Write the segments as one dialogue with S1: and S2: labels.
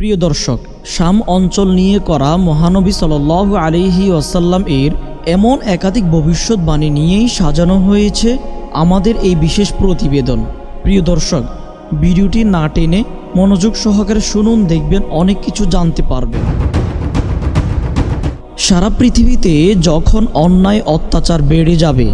S1: প্রিয় দর্শক, শাম অঞ্চল নিয়ে করা মহানবী সাল্লাল্লাহু আলাইহি ওয়াসাল্লাম এর এমন একাধিক ভবিষ্যৎবাণী নিয়েই সাজানো হয়েছে আমাদের এই বিশেষ প্রতিবেদন। প্রিয় দর্শক, ভিডিওটি না টেনে মনোযোগ সহকারে শুনুন, দেখবেন অনেক কিছু জানতে পারবেন। সারা পৃথিবীতে যখন অন্যায় অত্যাচার বেড়ে যাবে,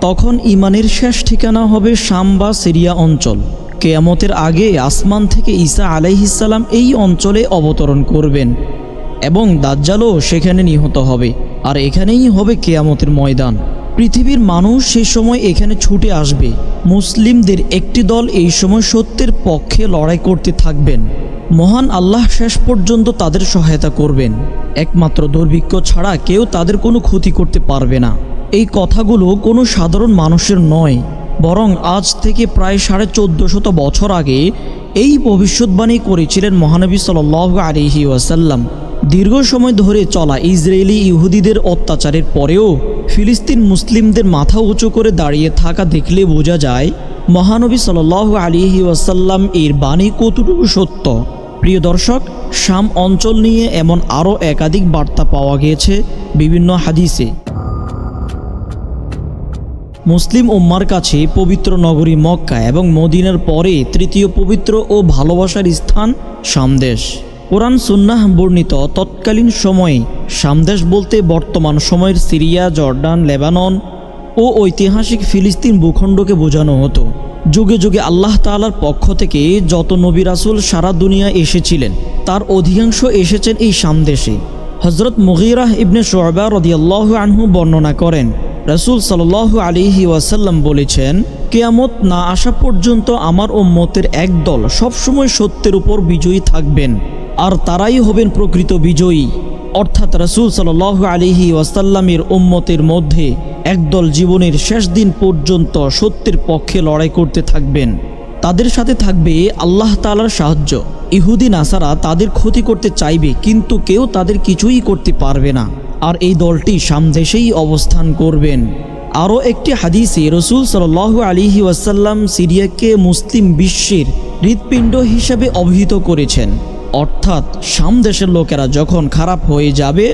S1: তখন ঈমানের শেষ ঠিকানা হবে শাম বা সিরিয়া অঞ্চল। কিয়ামতের আগে আসমান থেকে ঈসা আলাইহিস সালাম এই অঞ্চলে অবতরণ করবেন এবং দাজ্জালও সেখানে নিহত হবে, আর এখানেই হবে কিয়ামতের ময়দান। পৃথিবীর মানুষ সেই সময় এখানে ছুটে আসবে। মুসলিমদের একটি দল এই সময় সত্যের পক্ষে লড়াই করতে থাকবেন। মহান আল্লাহ শেষ পর্যন্ত তাদের সহায়তা করবেন। একমাত্র দুর্ভিক্ষ ছাড়া কেউ তাদের কোনো ক্ষতি করতে পারবে না। এই কথাগুলো কোনো সাধারণ মানুষের নয়, বরং আজ থেকে প্রায় 1450 বছর আগে এই ভবিষ্যৎবাণী করেছিলেন মহানবী সাল্লাল্লাহু আলাইহি ওয়াসাল্লাম। দীর্ঘ সময় ধরে চলা ইসরায়েলি ইহুদিদের অত্যাচারের পরেও ফিলিস্তিন মুসলিমদের মাথা উঁচু করে দাঁড়িয়ে থাকা দেখলে বোঝা যায় মহানবী সাল্লাল্লাহু আলাইহি ওয়াসাল্লাম এর বাণী কতটুকু সত্য। প্রিয় দর্শক, শাম অঞ্চল নিয়ে এমন আরও একাধিক বার্তা পাওয়া গিয়েছে বিভিন্ন হাদিসে। মুসলিম উম্মার কাছে পবিত্র নগরী মক্কা এবং মদিনার পরে তৃতীয় পবিত্র ও ভালোবাসার স্থান শামদেশ। কোরআন সুন্নাহ বর্ণিত তৎকালীন সময়ে শামদেশ বলতে বর্তমান সময়ের সিরিয়া, জর্ডান, লেবানন ও ঐতিহাসিক ফিলিস্তিন ভূখণ্ডকে বোঝানো হতো। যুগে যুগে আল্লাহ তাআলার পক্ষ থেকে যত নবী রাসূল সারা দুনিয়া এসেছিলেন, তার অধিকাংশ এসেছেন এই শামদেশে। হযরত মুগীরাহ ইবনে শুআবা রাদিয়াল্লাহু আনহু বর্ণনা করেন, রাসূল সাল্লাল্লাহু আলাইহি ওয়াসাল্লাম বলেছেন, কিয়ামত না আসা পর্যন্ত আমার উম্মতের একদল সবসময় সত্যের উপর বিজয়ী থাকবেন, আর তারাই হবেন প্রকৃত বিজয়ী। অর্থাৎ রাসূল সাল্লাল্লাহু আলাইহি ওয়াসাল্লামের উম্মতের মধ্যে একদল জীবনের শেষ দিন পর্যন্ত সত্যের পক্ষে লড়াই করতে থাকবেন। তাদের সাথে থাকবে আল্লাহ তাআলার সাহায্য। ইহুদি নাসারা তাদের ক্ষতি করতে চাইবে, কিন্তু কেউ তাদের কিছুই করতে পারবে না, আর এই দলটি শামদেশেই অবস্থান করবেন। আরও একটি হাদিসে রাসূল সাল্লাল্লাহু আলাইহি ওয়াসাল্লাম সিরিয়াকে মুসলিম বিশ্বের হৃৎপিণ্ড হিসাবে অভিহিত করেছেন। অর্থাৎ শামদেশের লোকেরা যখন খারাপ হয়ে যাবে,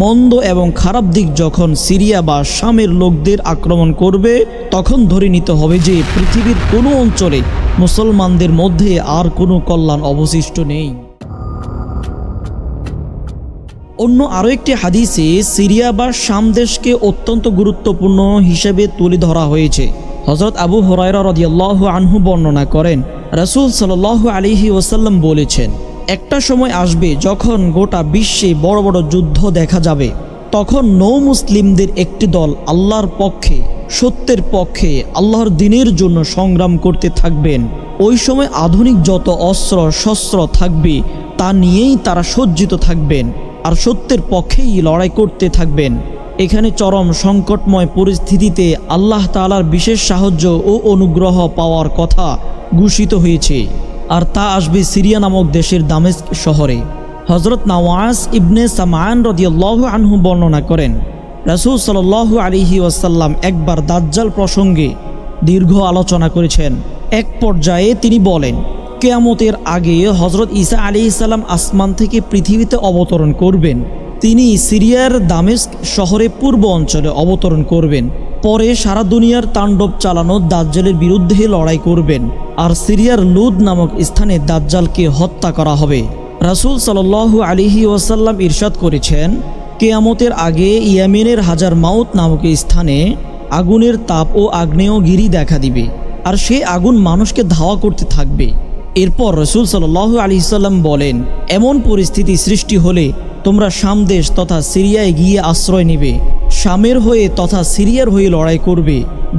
S1: মন্দ এবং খারাপ দিক যখন সিরিয়া বা শামের লোকদের আক্রমণ করবে, তখন ধরে নিতে হবে যে পৃথিবীর কোনো অঞ্চলে মুসলমানদের মধ্যে আর কোনো কল্যাণ অবশিষ্ট নেই। অন্য আরও একটি হাদিসে সিরিয়া বা শাম দেশকে অত্যন্ত গুরুত্বপূর্ণ হিসেবে তুলে ধরা হয়েছে। হযরত আবু হুরায়রা রাদিয়াল্লাহু আনহু বর্ণনা করেন, রাসূল সাল্লাল্লাহু আলাইহি ওয়াসাল্লাম বলেছেন, একটা সময় আসবে যখন গোটা বিশ্বে বড় বড় যুদ্ধ দেখা যাবে। তখন নৌ মুসলিমদের একটি দল আল্লাহর পক্ষে, সত্যের পক্ষে, আল্লাহর দ্বীনের জন্য সংগ্রাম করতে থাকবেন। ওই সময় আধুনিক যত অস্ত্র শস্ত্র থাকবে তা নিয়েই তারা সজ্জিত থাকবেন, আর সত্যের পক্ষেই লড়াই করতে থাকবেন। এখানে চরম সংকটময় পরিস্থিতিতে আল্লাহ তাআলার বিশেষ সাহায্য ও অনুগ্রহ পাওয়ার কথা ঘোষিত হয়েছে, আর তা আসবে সিরিয়া নামক দেশের দামেস্ক শহরে। হযরত নাওয়াস ইবনে সামআন রাদিয়াল্লাহু আনহু বর্ণনা করেন, রাসূল সাল্লাল্লাহু আলাইহি ওয়াসাল্লাম একবার দাজ্জাল প্রসঙ্গে দীর্ঘ আলোচনা করেছেন। এক পর্যায়ে তিনি বলেন, কিয়ামতের আগে হযরত ঈসা আলাইহিস সালাম আসমান থেকে পৃথিবীতে অবতরণ করবেন। তিনি সিরিয়ার দামেস্ক শহরে পূর্ব অঞ্চলে অবতরণ করবেন। পরে সারা দুনিয়ার তাণ্ডব চালানো দাজ্জালের বিরুদ্ধে লড়াই করবেন, আর সিরিয়ার লুদ নামক স্থানে দাজ্জালকে হত্যা করা হবে। রাসূল সাল্লাল্লাহু আলাইহি ওয়াসাল্লাম ইরশাদ করেছেন, কিয়ামতের আগে ইয়েমেনের হাজার মাউত নামক স্থানে আগুনের তাপ ও আগ্নেয়গিরি দেখা দিবে, আর সে আগুন মানুষকে ধাওয়া করতে থাকবে। এরপর রাসূল সাল্লাল্লাহু আলাইহি ওয়াসাল্লাম বলেন, এমন পরিস্থিতি সৃষ্টি হলে তোমরা শাম দেশ তথা সিরিয়ায় গিয়ে আশ্রয় নেবে। শামের হয়ে তথা সিরিয়ার হয়ে লড়াই করবে।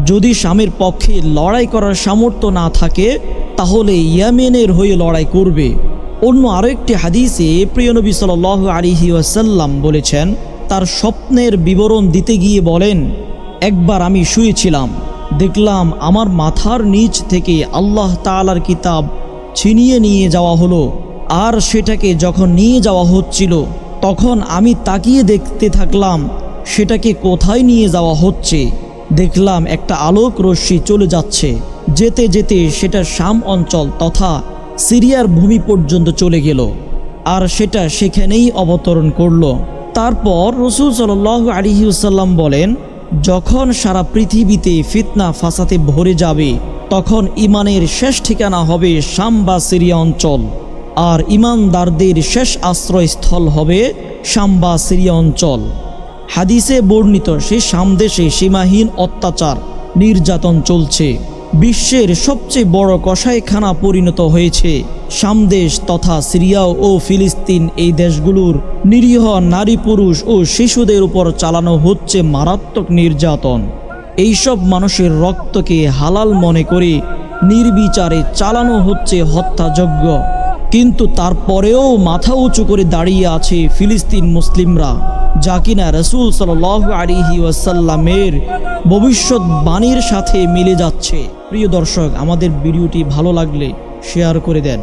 S1: যদি শামের পক্ষে লড়াই করার সামর্থ্য না থাকে, তাহলে ইয়েমেনের হয়ে লড়াই করবে। অন্য আরও একটি হাদিসে প্রিয় নবী সাল্লাল্লাহু আলাইহি ওয়াসাল্লাম বলেছেন, তার স্বপ্নের বিবরণ দিতে গিয়ে বলেন, একবার আমি শুয়েছিলাম, দেখলাম আমার মাথার নিচ থেকে আল্লাহ তাআলার কিতাব ছিনিয়ে নিয়ে যাওয়া হলো, আর সেটাকে যখন নিয়ে যাওয়া হচ্ছিল তখন আমি তাকিয়ে দেখতে থাকলাম সেটাকে কোথায় নিয়ে যাওয়া হচ্ছে। দেখলাম একটা আলোক রশ্মি চলে যাচ্ছে, যেতে যেতে সেটা শাম অঞ্চল তথা সিরিয়ার ভূমি পর্যন্ত চলে গেল। আর সেটা সেখানেই অবতরণ করল। তারপর রাসূল সাল্লাল্লাহু আলাইহি ওয়াসাল্লাম বলেন, যখন সারা পৃথিবীতে ফিতনা ফাসাদে ভরে যাবে তখন ঈমানের শেষ ঠিকানা হবে শাম বা সিরিয়া অঞ্চল, আর ঈমানদারদের শেষ আশ্রয়স্থল হবে শাম বা সিরিয়া অঞ্চল। হাদিসে বর্ণিত সেই শাম দেশে সীমাহীন অত্যাচার নির্যাতন চলছে। বিশ্বের সবচেয়ে বড় কসাইখানা পরিণত হয়েছে শাম দেশ তথা সিরিয়া ও ফিলিস্তিন। এই দেশগুলোর নিরীহ নারী পুরুষ ও শিশুদের উপর চালানো হচ্ছে মারাত্মক নির্যাতন। এইসব মানুষের রক্তকে হালাল মনে করে নির্বিচারে চালানো হচ্ছে হত্যাযজ্ঞ। কিন্তু তারপরেও মাথা উঁচু করে দাঁড়িয়ে আছে ফিলিস্তিন মুসলিমরা, যা কিনা রাসূল সাল্লাল্লাহু আলাইহি ওয়াসাল্লামের ভবিষ্যৎবাণীর সাথে মিলে যাচ্ছে। প্রিয় দর্শক, আমাদের ভিডিওটি ভালো লাগলে শেয়ার করে দেন।